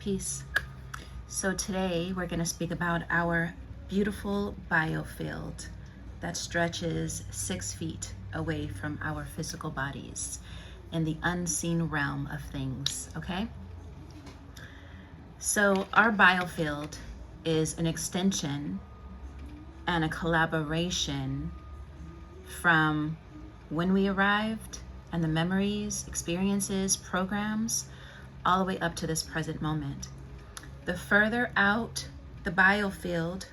Peace. So today we're going to speak about our beautiful biofield that stretches 6 feet away from our physical bodies in the unseen realm of things, okay? So our biofield is an extension and a collaboration from when we arrived and the memories, experiences, programs, all the way up to this present moment. The further out the biofield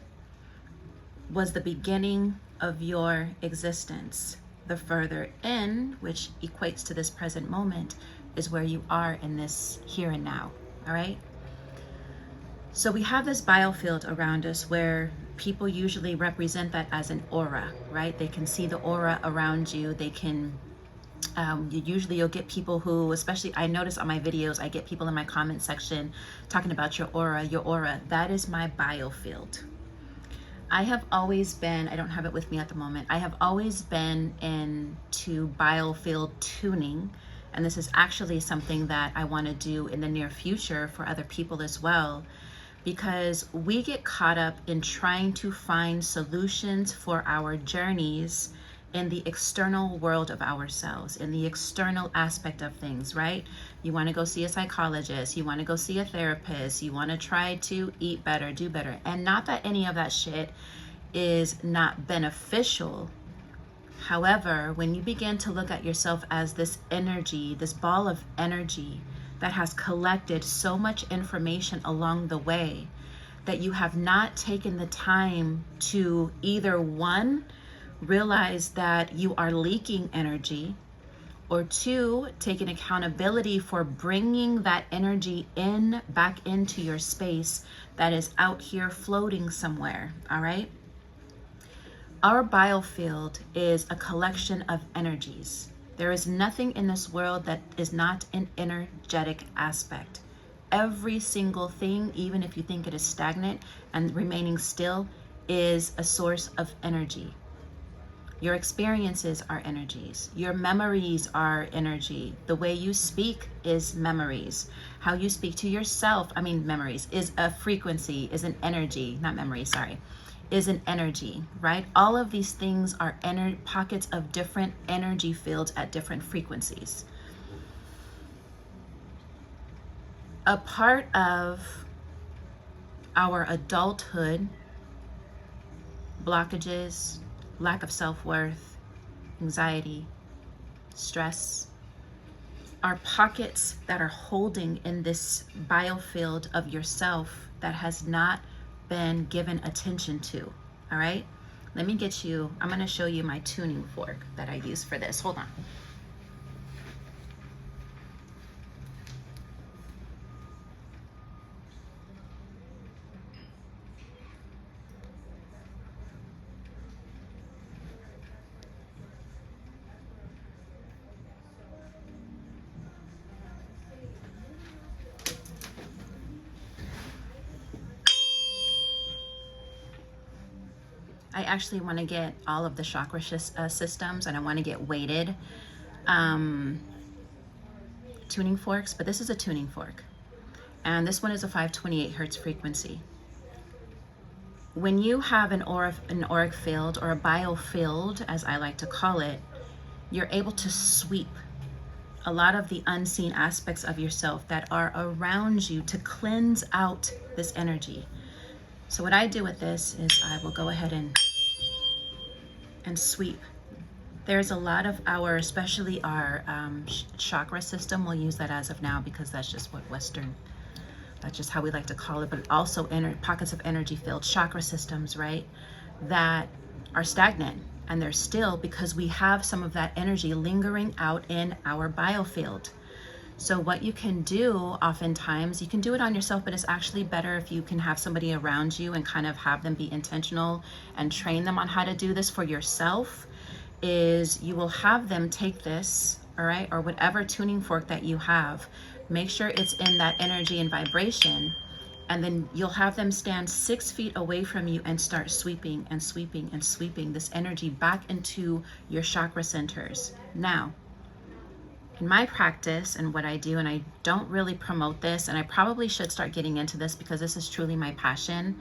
was the beginning of your existence. The further in, which equates to this present moment, is where you are in this here and now, all right? So we have this biofield around us where people usually represent that as an aura, right? They can see the aura around you. They can you'll get people who, especially I notice on my videos, I get people in my comment section talking about your aura. That is my biofield. I have always been, I don't have it with me at the moment, I have always been into biofield tuning, and this is actually something that I want to do in the near future for other people as well, because we get caught up in trying to find solutions for our journeys in the external world of ourselves, in the external aspect of things, right? You want to go see a psychologist, you want to go see a therapist, you want to try to eat better, do better. And not that any of that shit is not beneficial. However, when you begin to look at yourself as this energy, this ball of energy that has collected so much information along the way, that you have not taken the time to either one, realize that you are leaking energy, or two, take an accountability for bringing that energy back into your space that is out here floating somewhere, all right? Our biofield is a collection of energies. There is nothing in this world that is not an energetic aspect. Every single thing, even if you think it is stagnant and remaining still, is a source of energy. Your experiences are energies. Your memories are energy. The way you speak is memories. How you speak to yourself, memories, is a frequency, is an energy, not memory, sorry, is an energy, right? All of these things are pockets of different energy fields at different frequencies. A part of our adulthood, blockages, lack of self-worth, anxiety, stress, are pockets that are holding in this biofield of yourself that has not been given attention to, all right? Let me get you, I'm gonna show you my tuning fork that I use for this. Hold on. I actually want to get all of the chakra systems, and I want to get weighted tuning forks, but this is a tuning fork. And this one is a 528 hertz frequency. When you have an auric field, or a biofield, as I like to call it, you're able to sweep a lot of the unseen aspects of yourself that are around you to cleanse out this energy. So what I do with this is I will go ahead and sweep. There's a lot of our, especially our chakra system, we'll use that as of now because that's just what that's just how we like to call it, but also pockets of energy field, chakra systems, right, that are stagnant, and they're still because we have some of that energy lingering out in our biofield. So what you can do, oftentimes, you can do it on yourself, but it's actually better if you can have somebody around you and kind of have them be intentional and train them on how to do this for yourself, is you will have them take this, all right, or whatever tuning fork that you have, make sure it's in that energy and vibration, and then you'll have them stand 6 feet away from you and start sweeping and sweeping and sweeping this energy back into your chakra centers. Now, In my practice and what I do, and I don't really promote this, and I probably should start getting into this because this is truly my passion.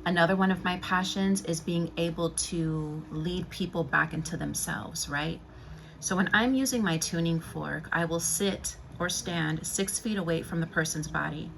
Another one of my passions is being able to lead people back into themselves, right? So when I'm using my tuning fork, I will sit or stand 6 feet away from the person's body.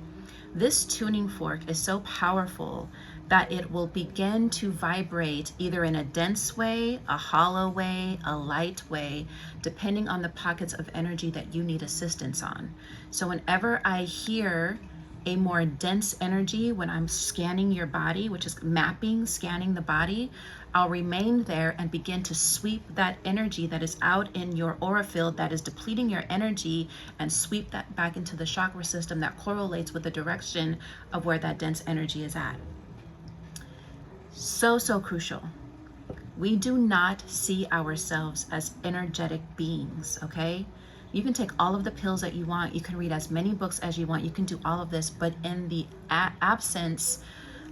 This tuning fork is so powerful that it will begin to vibrate either in a dense way, a hollow way, a light way, depending on the pockets of energy that you need assistance on. So whenever I hear a more dense energy, when I'm scanning your body, which is mapping, scanning the body, I'll remain there and begin to sweep that energy that is out in your aura field that is depleting your energy, and sweep that back into the chakra system that correlates with the direction of where that dense energy is at. So crucial. We do not see ourselves as energetic beings, okay? You can take all of the pills that you want. You can read as many books as you want. You can do all of this, but in the absence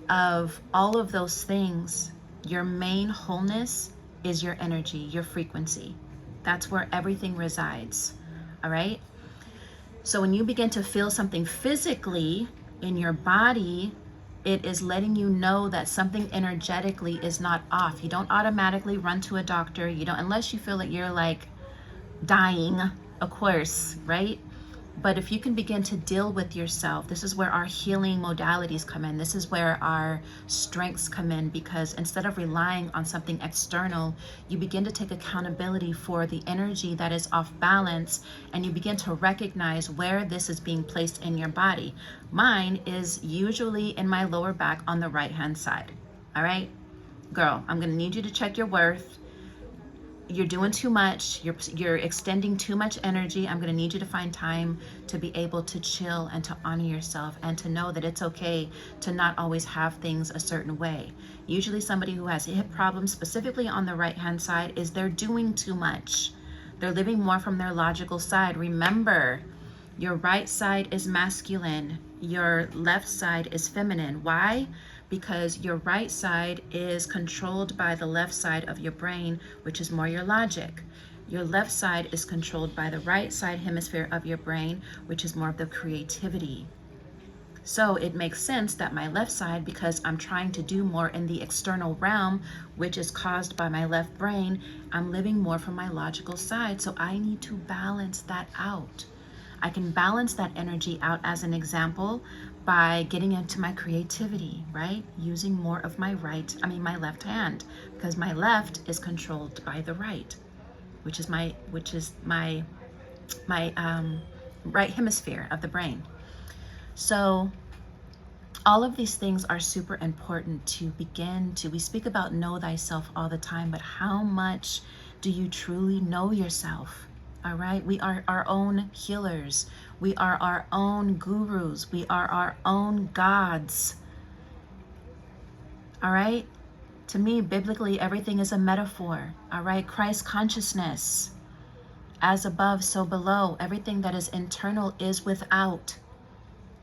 of all of those things, your main wholeness is your energy, your frequency. That's where everything resides, all right? So when you begin to feel something physically in your body, it is letting you know that something energetically is not off. You don't automatically run to a doctor. You don't, unless you feel that you're like dying, of course, right? But if you can begin to deal with yourself, this is where our healing modalities come in. This is where our strengths come in, because instead of relying on something external, you begin to take accountability for the energy that is off balance, and you begin to recognize where this is being placed in your body. Mine is usually in my lower back on the right-hand side. All right, girl, I'm gonna need you to check your worth. You're doing too much. You're extending too much energy. I'm going to need you to find time to be able to chill and to honor yourself, and to know that it's okay to not always have things a certain way. Usually somebody who has hip problems, specifically on the right-hand side, is they're doing too much. They're living more from their logical side. Remember, your right side is masculine. Your left side is feminine. Why? Because your right side is controlled by the left side of your brain, which is more your logic. Your left side is controlled by the right side hemisphere of your brain, which is more of the creativity. So it makes sense that my left side, because I'm trying to do more in the external realm, which is caused by my left brain, I'm living more from my logical side. So I need to balance that out. I can balance that energy out, as an example, by getting into my creativity, right? Using more of my my left hand, because my left is controlled by the right, which is my right hemisphere of the brain. So all of these things are super important to begin to, we speak about know thyself all the time, but how much do you truly know yourself? All right, we are our own healers. We are our own gurus. We are our own gods. All right, to me, biblically, everything is a metaphor. All right, Christ consciousness, as above, so below. Everything that is internal is without.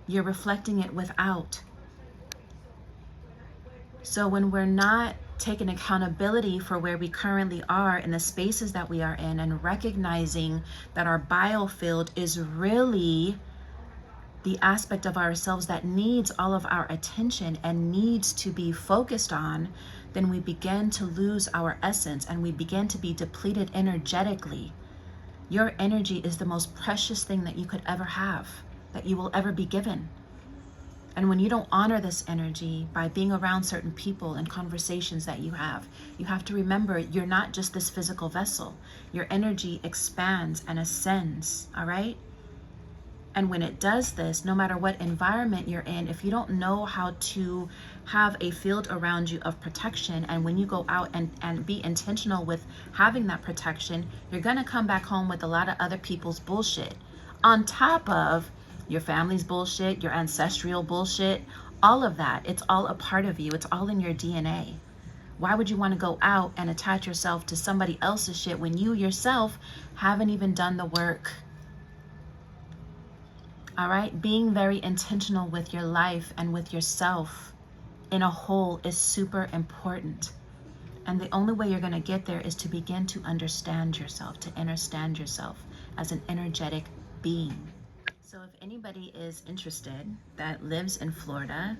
You're reflecting it without. So when we're not taking accountability for where we currently are in the spaces that we are in, and recognizing that our biofield is really the aspect of ourselves that needs all of our attention and needs to be focused on, then we begin to lose our essence and we begin to be depleted energetically. Your energy is the most precious thing that you could ever have, that you will ever be given. And when you don't honor this energy by being around certain people and conversations that you have to remember you're not just this physical vessel. Your energy expands and ascends, all right? And when it does this, no matter what environment you're in, if you don't know how to have a field around you of protection, and when you go out and be intentional with having that protection, you're gonna come back home with a lot of other people's bullshit, on top of your family's bullshit, your ancestral bullshit, all of that. It's all a part of you. It's all in your DNA. Why would you want to go out and attach yourself to somebody else's shit when you yourself haven't even done the work? All right, being very intentional with your life and with yourself in a whole is super important. And the only way you're going to get there is to begin to understand yourself, to understand yourself. as an energetic being. So if anybody is interested that lives in Florida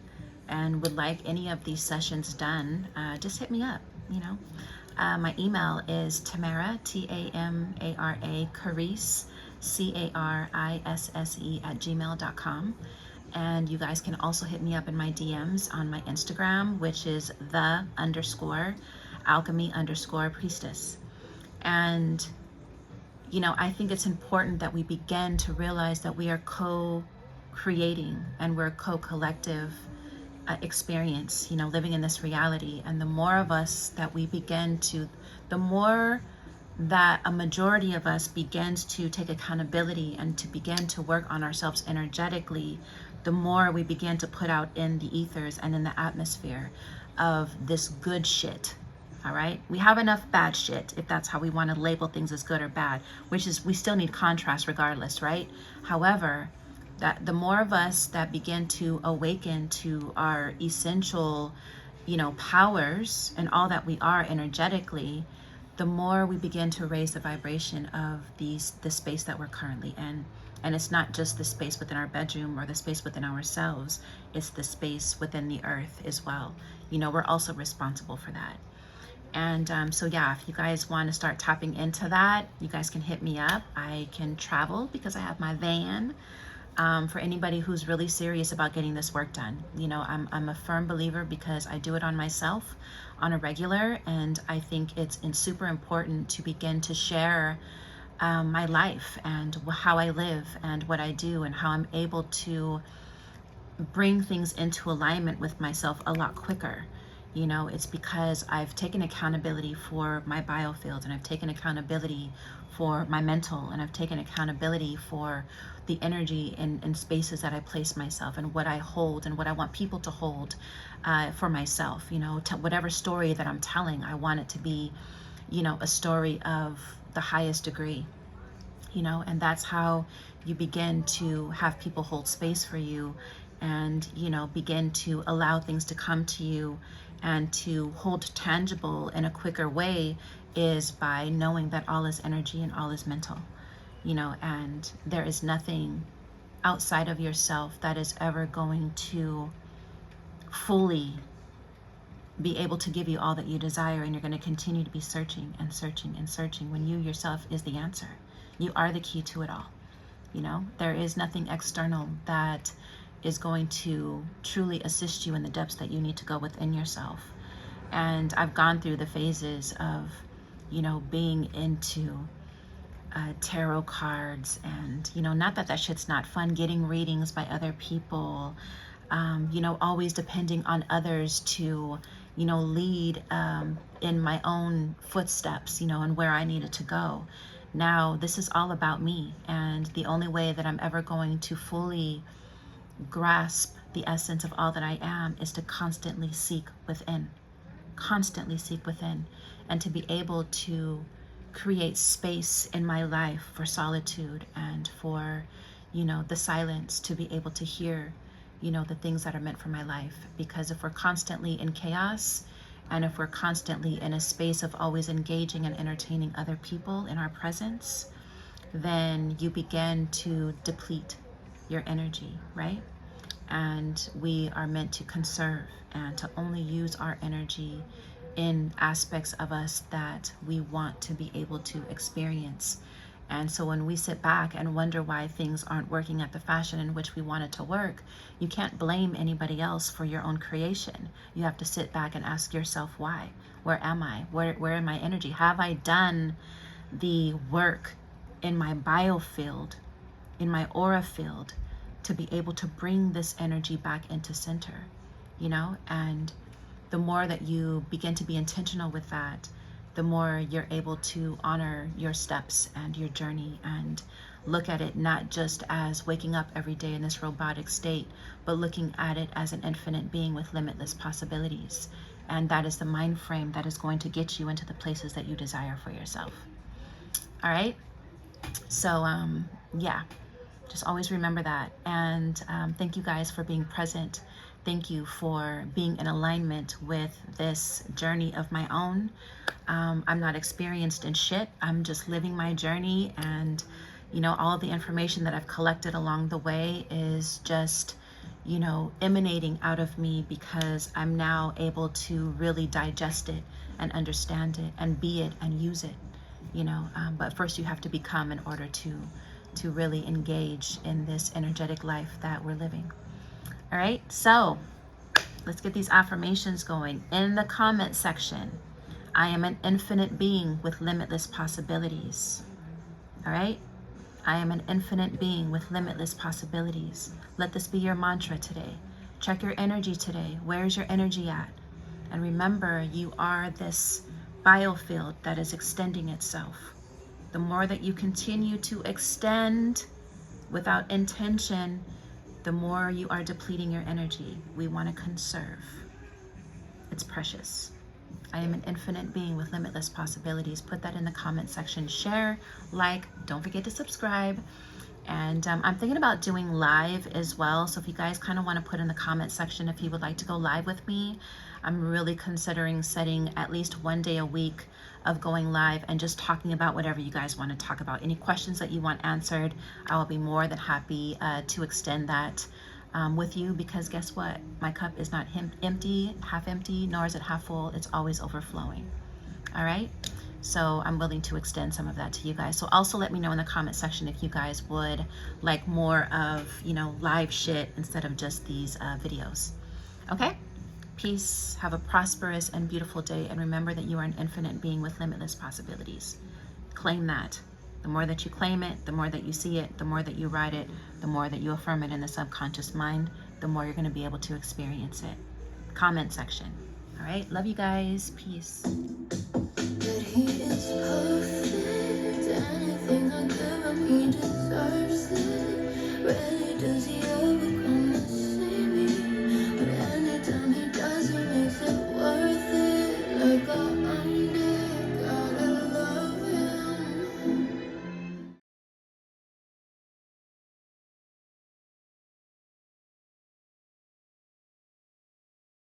and would like any of these sessions done, just hit me up, you know. My email is Tamara, Tamara, Carisse, Carisse @gmail.com. And you guys can also hit me up in my DMs on my Instagram, which is the_alchemy_priestess. And you know, I think it's important that we begin to realize that we are co-creating and we're a co-collective experience, you know, living in this reality. And the more of us that we begin to, the more that a majority of us begins to take accountability and to begin to work on ourselves energetically, the more we begin to put out in the ethers and in the atmosphere of this good shit. All right, we have enough bad shit, if that's how we want to label things as good or bad, which is, we still need contrast regardless, right? However, that the more of us that begin to awaken to our essential, you know, powers and all that we are energetically, the more we begin to raise the vibration of the space that we're currently in. And it's not just the space within our bedroom or the space within ourselves, it's the space within the earth as well. You know, we're also responsible for that. And so yeah, if you guys want to start tapping into that, you guys can hit me up. I can travel because I have my van. For anybody who's really serious about getting this work done, you know, I'm a firm believer because I do it on myself on a regular, and I think it's super important to begin to share my life and how I live and what I do and how I'm able to bring things into alignment with myself a lot quicker. You know, it's because I've taken accountability for my biofield, and I've taken accountability for my mental, and I've taken accountability for the energy in spaces that I place myself and what I hold and what I want people to hold for myself. You know, whatever story that I'm telling, I want it to be, you know, a story of the highest degree. You know, and that's how you begin to have people hold space for you and, you know, begin to allow things to come to you and to hold tangible in a quicker way, is by knowing that all is energy and all is mental, you know, and there is nothing outside of yourself that is ever going to fully be able to give you all that you desire, and you're going to continue to be searching and searching and searching when you yourself is the answer. You are the key to it all. You know, there is nothing external that is going to truly assist you in the depths that you need to go within yourself. And I've gone through the phases of, you know, being into tarot cards, and, you know, not that that shit's not fun, getting readings by other people, you know, always depending on others to, you know, lead in my own footsteps, you know, and where I needed to go. Now, this is all about me, and the only way that I'm ever going to fully grasp the essence of all that I am is to constantly seek within, and to be able to create space in my life for solitude and for, you know, the silence, to be able to hear, you know, the things that are meant for my life. Because if we're constantly in chaos, and if we're constantly in a space of always engaging and entertaining other people in our presence, then you begin to deplete your energy, right? And we are meant to conserve and to only use our energy in aspects of us that we want to be able to experience. And so when we sit back and wonder why things aren't working at the fashion in which we want it to work, you can't blame anybody else for your own creation. You have to sit back and ask yourself, why? Where am I? Where am my energy? Have I done the work in my biofield, in my aura field, to be able to bring this energy back into center, you know? And the more that you begin to be intentional with that, the more you're able to honor your steps and your journey, and look at it not just as waking up every day in this robotic state, but looking at it as an infinite being with limitless possibilities. And that is the mind frame that is going to get you into the places that you desire for yourself. All right? So, yeah, just always remember that. And thank you guys for being present. Thank you for being in alignment with this journey of my own. I'm not experienced in shit. I'm just living my journey and, You know, all of the information that I've collected along the way is just, you know, emanating out of me because I'm now able to really digest it and understand it and be it and use it, you know. But first you have to become in order to really engage in this energetic life that we're living. All right, so let's get these affirmations going. In the comment section, I am an infinite being with limitless possibilities. All right, I am an infinite being with limitless possibilities. Let this be your mantra today. Check your energy today. Where's your energy at? And remember, you are this biofield that is extending itself. The more that you continue to extend without intention, the more you are depleting your energy. We want to conserve. It's precious. I am an infinite being with limitless possibilities. Put that in the comment section. Share, like, don't forget to subscribe. And I'm thinking about doing live as well. So if you guys kind of want to put in the comment section if you would like to go live with me, I'm really considering setting at least one day a week of going live and just talking about whatever you guys want to talk about. Any questions that you want answered, I will be more than happy to extend that with you, because guess what? My cup is not empty, half empty, nor is it half full. It's always overflowing. All right. So I'm willing to extend some of that to you guys. So also let me know in the comment section if you guys would like more of, you know, live shit instead of just these videos. Okay. Peace. Have a prosperous and beautiful day. And remember that you are an infinite being with limitless possibilities. Claim that. The more that you claim it, the more that you see it, the more that you write it, the more that you affirm it in the subconscious mind, the more you're going to be able to experience it. Comment section. All right. Love you guys. Peace. But he is perfect. Anything I give him, he deserves it. Rarely does he ever